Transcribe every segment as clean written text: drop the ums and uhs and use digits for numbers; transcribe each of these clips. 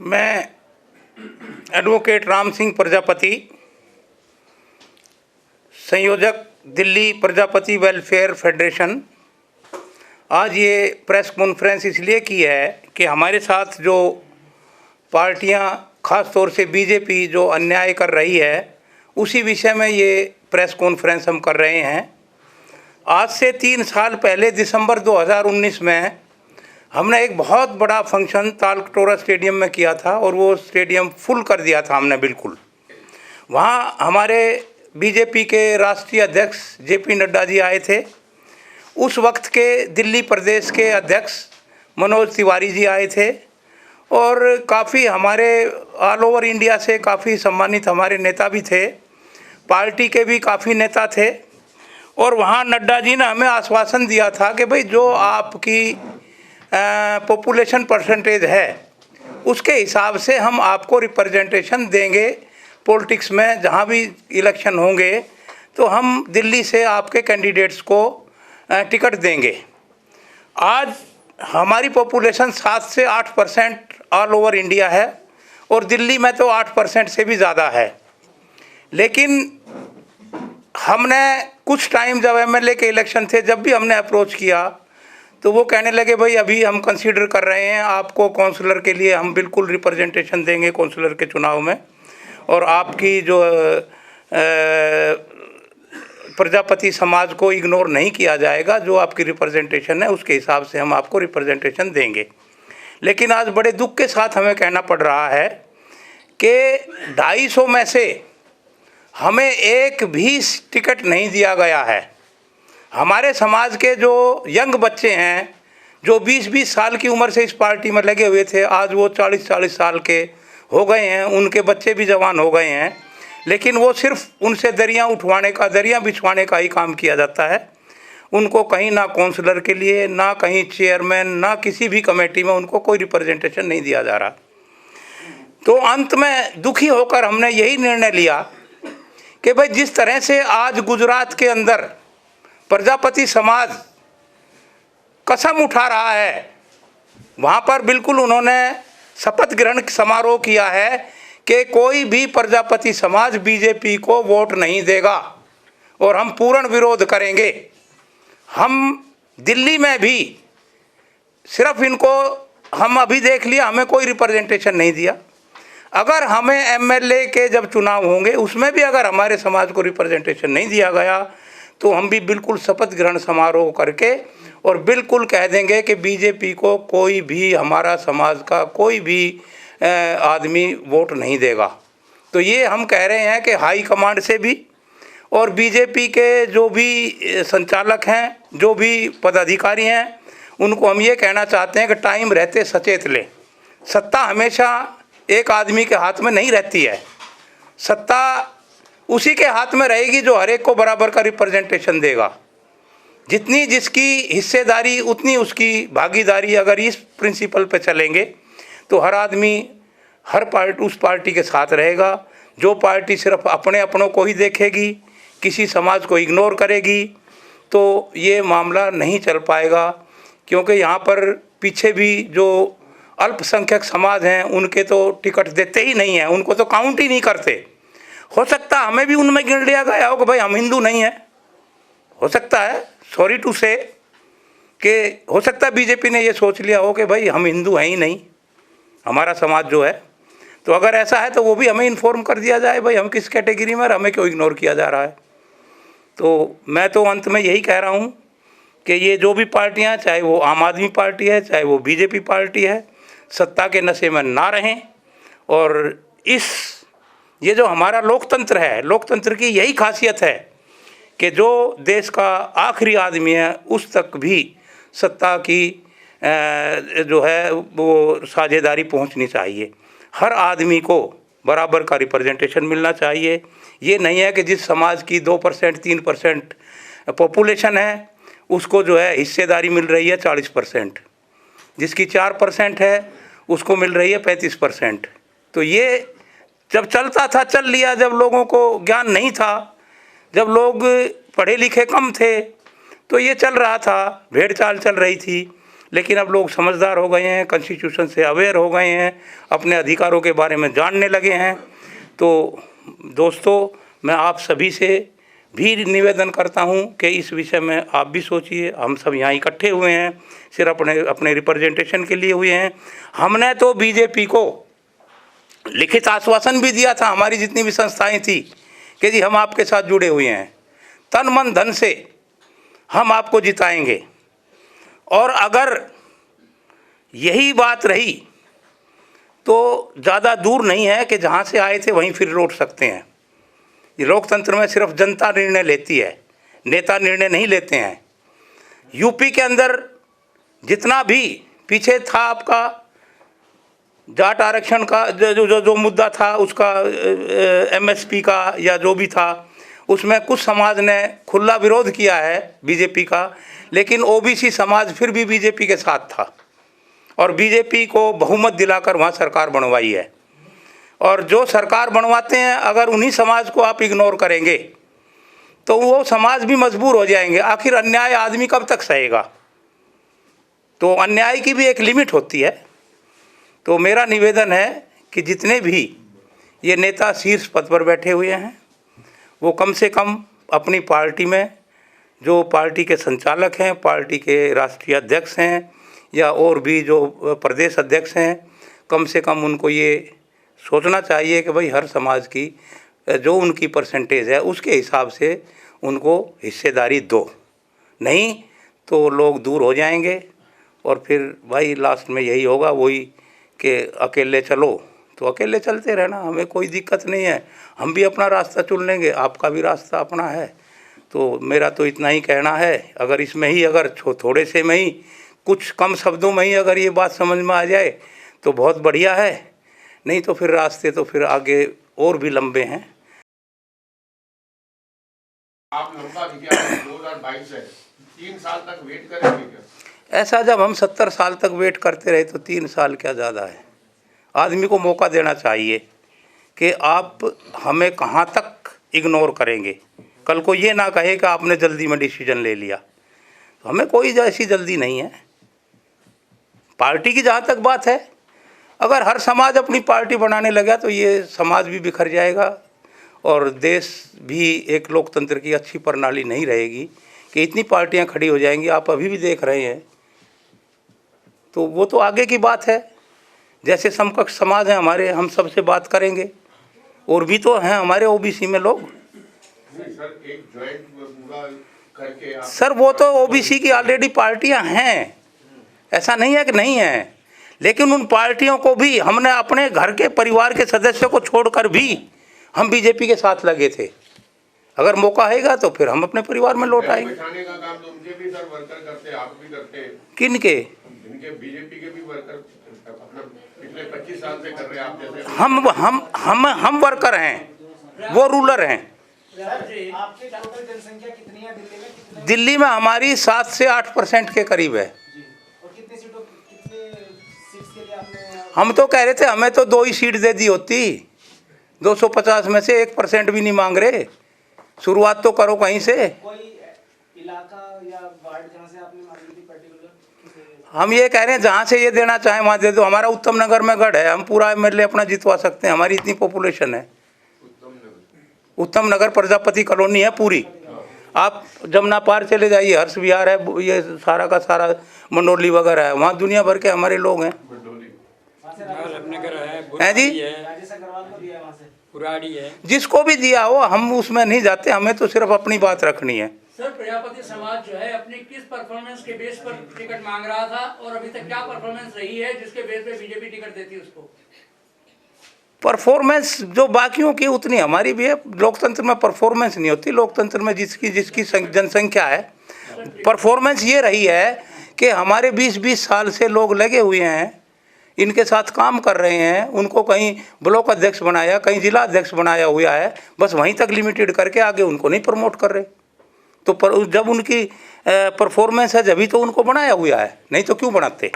मैं एडवोकेट राम सिंह प्रजापति, संयोजक Delhi Prajapati welfare federation. आज ये प्रेस कॉन्फ्रेंस इसलिए की है कि हमारे साथ जो पार्टियां, ख़ास तौर से बीजेपी जो अन्याय कर रही है, उसी विषय में ये प्रेस कॉन्फ्रेंस हम कर रहे हैं। आज से 3 साल पहले दिसंबर 2019 में हमने एक बहुत बड़ा फंक्शन तालकटोरा स्टेडियम में किया था और वो स्टेडियम फुल कर दिया था हमने बिल्कुल। वहाँ हमारे बीजेपी के राष्ट्रीय अध्यक्ष जेपी नड्डा जी आए थे। उस वक्त के दिल्ली प्रदेश के अध्यक्ष मनोज तिवारी जी आए थे और काफ़ी हमारे ऑल ओवर इंडिया से काफ़ी सम्मानित हमारे नेता भी थे, पार्टी के भी काफ़ी नेता थे। और वहाँ नड्डा जी ने हमें आश्वासन दिया था कि भाई जो आपकी पॉपुलेशन परसेंटेज है उसके हिसाब से हम आपको रिप्रेजेंटेशन देंगे पॉलिटिक्स में, जहाँ भी इलेक्शन होंगे तो हम दिल्ली से आपके कैंडिडेट्स को टिकट देंगे। आज हमारी पॉपुलेशन 7 से 8% ऑल ओवर इंडिया है और दिल्ली में तो 8% से भी ज़्यादा है। लेकिन हमने कुछ टाइम जब एमएलए के इलेक्शन थे, जब भी हमने अप्रोच किया तो वो कहने लगे भाई अभी हम कंसीडर कर रहे हैं, आपको काउंसलर के लिए हम बिल्कुल रिप्रेजेंटेशन देंगे काउंसलर के चुनाव में, और आपकी जो प्रजापति समाज को इग्नोर नहीं किया जाएगा, जो आपकी रिप्रेजेंटेशन है उसके हिसाब से हम आपको रिप्रेजेंटेशन देंगे। लेकिन आज बड़े दुख के साथ हमें कहना पड़ रहा है कि 250 में से हमें एक भी टिकट नहीं दिया गया है। हमारे समाज के जो यंग बच्चे हैं, जो 20-20 साल की उम्र से इस पार्टी में लगे हुए थे, आज वो 40-40 साल के हो गए हैं, उनके बच्चे भी जवान हो गए हैं, लेकिन वो सिर्फ उनसे दरियाँ उठवाने का, दरियाँ बिछवाने का ही काम किया जाता है। उनको कहीं ना काउंसलर के लिए, ना कहीं चेयरमैन, ना किसी भी कमेटी में उनको कोई रिप्रेजेंटेशन नहीं दिया जा रहा। तो अंत में दुखी होकर हमने यही निर्णय लिया कि भाई जिस तरह से आज गुजरात के अंदर प्रजापति समाज कसम उठा रहा है, वहाँ पर बिल्कुल उन्होंने शपथ ग्रहण समारोह किया है कि कोई भी प्रजापति समाज बीजेपी को वोट नहीं देगा और हम पूर्ण विरोध करेंगे। हम दिल्ली में भी सिर्फ इनको हम अभी देख लिया, हमें कोई रिप्रेजेंटेशन नहीं दिया। अगर हमें एमएलए के जब चुनाव होंगे उसमें भी अगर हमारे समाज को रिप्रेजेंटेशन नहीं दिया गया तो हम भी बिल्कुल शपथ ग्रहण समारोह करके और बिल्कुल कह देंगे कि बीजेपी को कोई भी, हमारा समाज का कोई भी आदमी वोट नहीं देगा। तो ये हम कह रहे हैं कि हाई कमांड से भी और बीजेपी के जो भी संचालक हैं, जो भी पदाधिकारी हैं, उनको हम ये कहना चाहते हैं कि टाइम रहते सचेत लें। सत्ता हमेशा एक आदमी के हाथ में नहीं रहती है, सत्ता उसी के हाथ में रहेगी जो हर एक को बराबर का रिप्रेजेंटेशन देगा। जितनी जिसकी हिस्सेदारी उतनी उसकी भागीदारी। अगर इस प्रिंसिपल पे चलेंगे तो हर आदमी हर पार्टी उस पार्टी के साथ रहेगा। जो पार्टी सिर्फ अपने अपनों को ही देखेगी, किसी समाज को इग्नोर करेगी, तो ये मामला नहीं चल पाएगा। क्योंकि यहाँ पर पीछे भी जो अल्पसंख्यक समाज हैं उनके तो टिकट देते ही नहीं हैं, उनको तो काउंट ही नहीं करते। हो सकता है हमें भी उनमें गिन लिया गया हो कि भाई हम हिंदू नहीं हैं, हो सकता है, सॉरी टू से, कि हो सकता है बीजेपी ने ये सोच लिया हो कि भाई हम हिंदू हैं ही नहीं, हमारा समाज जो है। तो अगर ऐसा है तो वो भी हमें इन्फॉर्म कर दिया जाए भाई हम किस कैटेगरी में, हमें क्यों इग्नोर किया जा रहा है। तो मैं तो अंत में यही कह रहा हूँ कि ये जो भी पार्टियाँ, चाहे वो आम आदमी पार्टी है, चाहे वो बीजेपी पार्टी है, सत्ता के नशे में ना रहें। और ये जो हमारा लोकतंत्र है, लोकतंत्र की यही खासियत है कि जो देश का आखिरी आदमी है उस तक भी सत्ता की जो है वो साझेदारी पहुंचनी चाहिए। हर आदमी को बराबर का रिप्रेजेंटेशन मिलना चाहिए। ये नहीं है कि जिस समाज की 2% 3% पॉपुलेशन है उसको जो है हिस्सेदारी मिल रही है 40%, जिसकी 4% है उसको मिल रही है 35%। तो ये जब चलता था चल लिया, जब लोगों को ज्ञान नहीं था, जब लोग पढ़े लिखे कम थे, तो ये चल रहा था, भेड़ चाल चल रही थी। लेकिन अब लोग समझदार हो गए हैं, कॉन्स्टिट्यूशन से अवेयर हो गए हैं, अपने अधिकारों के बारे में जानने लगे हैं। तो दोस्तों, मैं आप सभी से भी निवेदन करता हूं कि इस विषय में आप भी सोचिए। हम सब यहाँ इकट्ठे हुए हैं, सिर्फ अपने रिप्रेजेंटेशन के लिए हुए हैं। हमने तो बीजेपी को लिखित आश्वासन भी दिया था, हमारी जितनी भी संस्थाएं थी, कि जी हम आपके साथ जुड़े हुए हैं, तन मन धन से हम आपको जिताएंगे। और अगर यही बात रही तो ज़्यादा दूर नहीं है कि जहाँ से आए थे वहीं फिर लौट सकते हैं। ये लोकतंत्र में सिर्फ जनता निर्णय लेती है, नेता निर्णय नहीं लेते हैं। यूपी के अंदर जितना भी पीछे था आपका जाट आरक्षण का जो मुद्दा था, उसका एमएसपी का या जो भी था, उसमें कुछ समाज ने खुला विरोध किया है बीजेपी का, लेकिन ओबीसी समाज फिर भी बीजेपी के साथ था और बीजेपी को बहुमत दिलाकर वहाँ सरकार बनवाई है। और जो सरकार बनवाते हैं, अगर उन्हीं समाज को आप इग्नोर करेंगे तो वो समाज भी मजबूर हो जाएंगे। आखिर अन्याय आदमी कब तक सहेगा? तो अन्याय की भी एक लिमिट होती है। तो मेरा निवेदन है कि जितने भी ये नेता शीर्ष पद पर बैठे हुए हैं, वो कम से कम अपनी पार्टी में जो पार्टी के संचालक हैं, पार्टी के राष्ट्रीय अध्यक्ष हैं या और भी जो प्रदेश अध्यक्ष हैं, कम से कम उनको ये सोचना चाहिए कि भाई हर समाज की जो उनकी परसेंटेज है उसके हिसाब से उनको हिस्सेदारी दो, नहीं तो लोग दूर हो जाएंगे। और फिर भाई लास्ट में यही होगा, वही कि अकेले चलो तो अकेले चलते रहना, हमें कोई दिक्कत नहीं है, हम भी अपना रास्ता चुन लेंगे, आपका भी रास्ता अपना है। तो मेरा तो इतना ही कहना है। अगर इसमें ही अगर थोड़े से में ही कुछ कम शब्दों में ही अगर ये बात समझ में आ जाए तो बहुत बढ़िया है, नहीं तो फिर रास्ते तो फिर आगे और भी लंबे हैं। आप लंबा 2022 है, 3 साल तक वेट करेंगे क्या? ऐसा जब हम 70 साल तक वेट करते रहे तो 3 साल क्या ज़्यादा है। आदमी को मौका देना चाहिए कि आप हमें कहाँ तक इग्नोर करेंगे। कल को ये ना कहे कि आपने जल्दी में डिसीजन ले लिया। तो हमें कोई ऐसी जल्दी नहीं है। पार्टी की जहाँ तक बात है, अगर हर समाज अपनी पार्टी बनाने लगा तो ये समाज भी बिखर जाएगा और देश भी एक लोकतंत्र की अच्छी प्रणाली नहीं रहेगी कि इतनी पार्टियां खड़ी हो जाएंगी। आप अभी भी देख रहे हैं। तो वो तो आगे की बात है। जैसे समकक्ष समाज है हमारे, हम सबसे बात करेंगे। और भी तो हैं हमारे ओबीसी में लोग। सर, एक जॉइंट पूरा करके आप... सर वो तो ओबीसी की ऑलरेडी पार्टियां हैं, ऐसा नहीं है कि नहीं है, लेकिन उन पार्टियों को भी हमने अपने घर के परिवार के सदस्यों को छोड़कर भी हम बीजेपी के साथ लगे थे। अगर मौका आएगा तो फिर हम अपने परिवार में लौट आएंगे। बिठाने का काम तो उनके भी सर वर्कर करते हैं, आप भी करते हैं। किनके? जिनके बीजेपी के भी वर्कर अपना पिछले 25 साल से कर रहे हैं, आप जैसे। हम वर्कर हैं, वो रूलर हैं। आपकी टोटल जनसंख्या कितनी है दिल्ली में? कितने? दिल्ली में हमारी 7 से 8% के करीब है। और कितनी सीट्स के लिए आपने? हम तो कह रहे थे हमें तो 2 ही सीट दे दी होती। 250 में से 1% भी नहीं मांग रहे। शुरुआत तो करो कहीं से। कोई इलाका या वार्ड जहाँ से आपने मांगी थी पर्टिकुलर? हम ये कह रहे हैं जहाँ से ये देना चाहें वहाँ दे दो। हमारा उत्तम नगर में गढ़ है, हम पूरा एमएलए अपना जितवा सकते हैं, हमारी इतनी पॉपुलेशन है। उत्तम नगर प्रजापति कॉलोनी है पूरी। आप जमुना पार चले जाइए, हर्ष विहार है, ये सारा का सारा मंडोली वगैरह है, वहाँ दुनिया भर के हमारे लोग हैं। हैं जी, पुराड़ी है, जिसको भी दिया हो हम उसमें नहीं जाते। हमें तो सिर्फ अपनी बात रखनी है। सर प्रजापति समाज जो है अपनी किस परफॉर्मेंस के बेस पर टिकट मांग रहा था और अभी तक क्या परफॉर्मेंस रही है जिसके बेस पे बीजेपी टिकट देती है उसको? परफॉर्मेंस जो बाकियों की उतनी हमारी भी है। लोकतंत्र में परफॉर्मेंस नहीं होती, लोकतंत्र में जिसकी जनसंख्या है। परफॉर्मेंस ये रही है कि हमारे 20-20 साल से लोग लगे हुए हैं, इनके साथ काम कर रहे हैं। उनको कहीं ब्लॉक अध्यक्ष बनाया, कहीं जिला अध्यक्ष बनाया हुआ है, बस वहीं तक लिमिटेड करके आगे उनको नहीं प्रमोट कर रहे। तो जब उनकी परफॉर्मेंस है जभी तो उनको बनाया हुआ है, नहीं तो क्यों बनाते?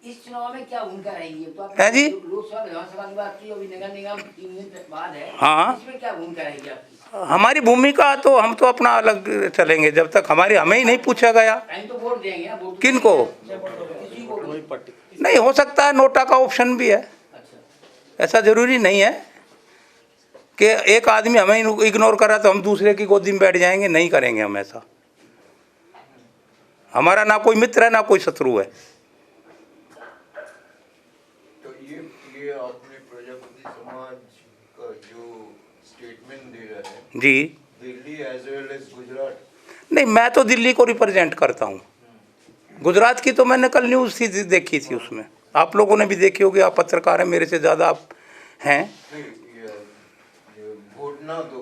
इस चुनाव में क्या भूमिका रहेगी? तो है जी, लोकसभा विधानसभा की बात की, अभी नगर निगम 3 दिन बाद है। हाँ, इसमें क्या भूमिका रहेगी आपकी? हमारी भूमिका तो हम तो अपना अलग चलेंगे जब तक हमें ही नहीं पूछा गया। कहीं तो वोट देंगे ना, वोट किन को? किसी को भी। नहीं, हो सकता है नोटा का ऑप्शन भी है, ऐसा जरूरी नहीं है कि एक आदमी हमें इग्नोर कर रहा तो हम दूसरे की गोदी में बैठ जाएंगे, नहीं करेंगे हम ऐसा। हमारा ना कोई मित्र है ना कोई शत्रु है। तो ये आपने प्रजापति समाज का जो स्टेटमेंट दे रहा है जी Delhi as well as Gujarat, नहीं, मैं तो दिल्ली को रिप्रेजेंट करता हूँ। गुजरात की तो मैंने कल न्यूज़ थी देखी थी, उसमें आप लोगों ने भी देखी होगी, आप पत्रकार हैं, मेरे से ज़्यादा आप हैं। ये वोट ना दो,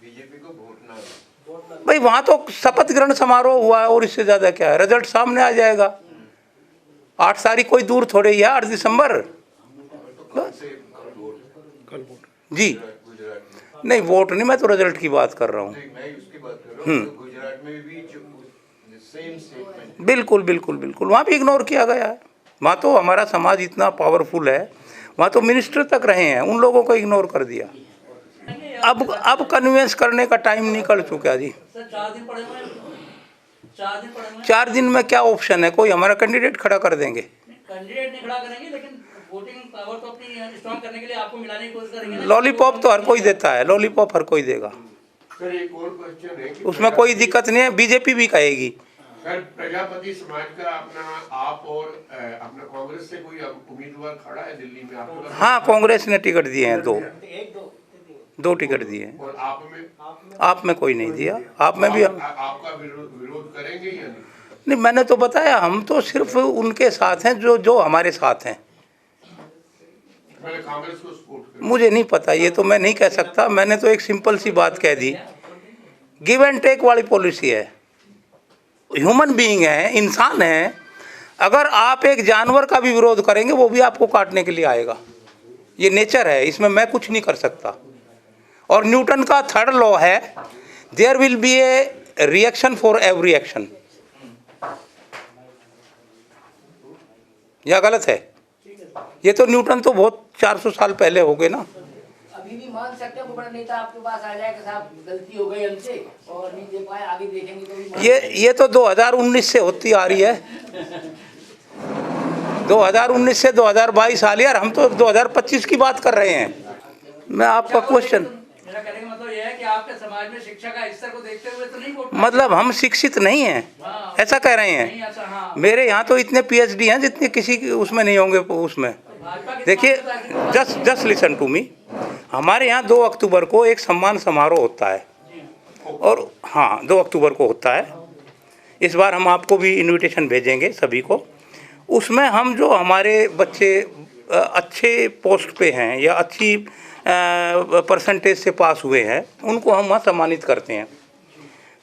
बीजेपी को वोट ना दो। भाई वहाँ तो शपथ ग्रहण समारोह हुआ है और इससे ज़्यादा क्या है, रिजल्ट सामने आ जाएगा। 8 तारीख कोई दूर थोड़े ही है, 8 दिसंबर। तो कल वोट जी गुजरात में। नहीं, वोट नहीं, मैं तो रिजल्ट की बात कर रहा हूँ। नहीं, मैं उसकी बात कर रहा हूँ। तो गुजरात में भी जो सेम स्टेटमेंट। बिल्कुल बिल्कुल बिल्कुल, वहाँ भी इग्नोर किया गया है। वहाँ तो हमारा समाज इतना पावरफुल है, वहाँ तो मिनिस्टर तक रहे हैं, उन लोगों को इग्नोर कर दिया। अब कन्विंस करने का टाइम निकल चुका जी। सर 4 दिन पड़े हुए हैं, 4 दिन पड़े हुए हैं। 4 दिन में क्या ऑप्शन है, कोई हमारा कैंडिडेट खड़ा कर देंगे? कैंडिडेट नहीं खड़ा करेंगे, लेकिन वोटिंग पावर तो अपनी स्ट्रॉन्ग करने के लिए आपको मिलाने की कोशिश करेंगे ना। लॉलीपॉप तो हर कोई देता है, लॉलीपॉप हर कोई देगा, सर एक और क्वेश्चन है कि उसमें कोई दिक्कत नहीं है। बीजेपी भी कहेगी। सर प्रजापति समाज का अपना आप और अपना कांग्रेस से कोई उम्मीदवार खड़ा है दिल्ली में आपके पास? हाँ, कांग्रेस ने टिकट दिए हैं, 2 टिकट दिए हैं। और आप में कोई नहीं दिया। आप में भी आपका विरोध करेंगे या नहीं? नहीं, मैंने तो बताया, हम तो सिर्फ उनके साथ हैं जो हमारे साथ हैं। मैंने कांग्रेस को सपोर्ट कर। मुझे नहीं पता, ये तो मैं नहीं कह सकता। मैंने तो एक सिंपल सी बात कह दी, गिव एंड टेक वाली पॉलिसी है। ह्यूमन बीइंग है, इंसान है। अगर आप एक जानवर का भी विरोध करेंगे वो भी आपको काटने के लिए आएगा, ये नेचर है, इसमें मैं कुछ नहीं कर सकता। और न्यूटन का 3rd लॉ है, there will be a reaction for every action. या गलत है? ये तो न्यूटन तो बहुत 400 साल पहले हो गए ना। अभी भी मान सकते हो कि बड़ा नेता आपके पास आ जाए कि साहब गलती हो गई हमसे और नहीं दे पाए, आगे देखेंगे तो भी मान ये तो 2019 से होती आ रही है। 2019 से 2022 आ लिया, और हम तो 2025 की बात कर रहे हैं। मैं आपका क्वेश्चन, मेरा कहने का मतलब यह है कि आपके समाज में शिक्षा का स्तर को देखते हुए तो नहीं वोट? मतलब हम शिक्षित नहीं हैं, हाँ, ऐसा कह रहे नहीं, हैं? ऐसा हाँ। मेरे यहाँ तो इतने PhD हैं जितने किसी उसमें नहीं होंगे उसमें। भाजपा के देखिए, जस्ट लिसन टू मी। हमारे यहाँ 2 अक्टूबर को एक सम्मान समारोह होता है, और हाँ 2 अक्टूबर को होता है। इस बार हम आपको भी इनविटेशन भेजेंगे सभी को। उसमें हम जो हमारे बच्चे अच्छे पोस्ट पे हैं या अच्छी परसेंटेज से पास हुए हैं, उनको हम वहाँ सम्मानित करते हैं।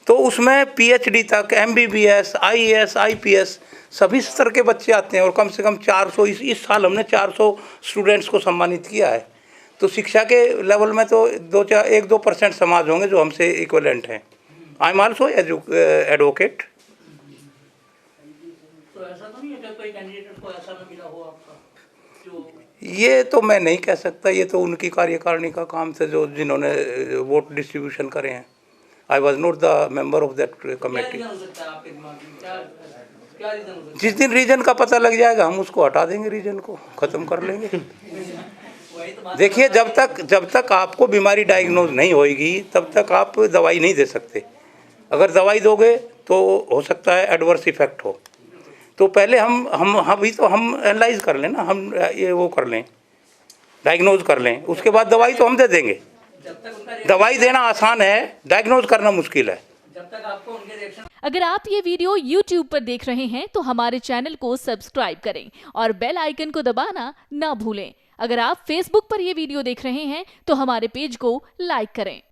तो उसमें PhD तक, MBBS, IAS, IPS सभी स्तर के बच्चे आते हैं, और कम से कम 400 इस साल हमने 400 स्टूडेंट्स को सम्मानित किया है। तो शिक्षा के लेवल में तो 1-2% समाज होंगे जो हमसे इक्वलेंट हैं। I am also advocate. तो ऐसा तो नहीं है कि कोई कैंडिडेट को ऐसा न मिला हो आपका जो? ये तो मैं नहीं कह सकता, ये तो उनकी कार्यकारिणी का काम था, जिन्होंने वोट डिस्ट्रीब्यूशन करे हैं। I was not the member of that committee. क्या रीजन हो सकता है आपके दिमाग में? क्या रीजन हो सकता है? जिस दिन रीजन का पता लग जाएगा हम उसको हटा देंगे, रीजन को ख़त्म कर लेंगे। वही तो बात। देखिए, जब तक आपको बीमारी डायग्नोज नहीं होएगी तब तक आप दवाई नहीं दे सकते। अगर दवाई दोगे तो हो सकता है एडवर्स इफेक्ट हो। तो पहले हम अभी तो हम एनालाइज कर लें ना, हम ये वो कर लें, डायग्नोज कर लें, उसके बाद दवाई तो हम दे देंगे। जब तक उनका दवाई देना आसान है, डायग्नोज करना मुश्किल है। जब तक आपको उनके रिएक्शन। अगर आप ये वीडियो YouTube पर देख रहे हैं तो हमारे चैनल को सब्सक्राइब करें और बेल आइकन को दबाना ना भूलें। अगर आप Facebook पर ये वीडियो देख रहे हैं तो हमारे पेज को लाइक करें।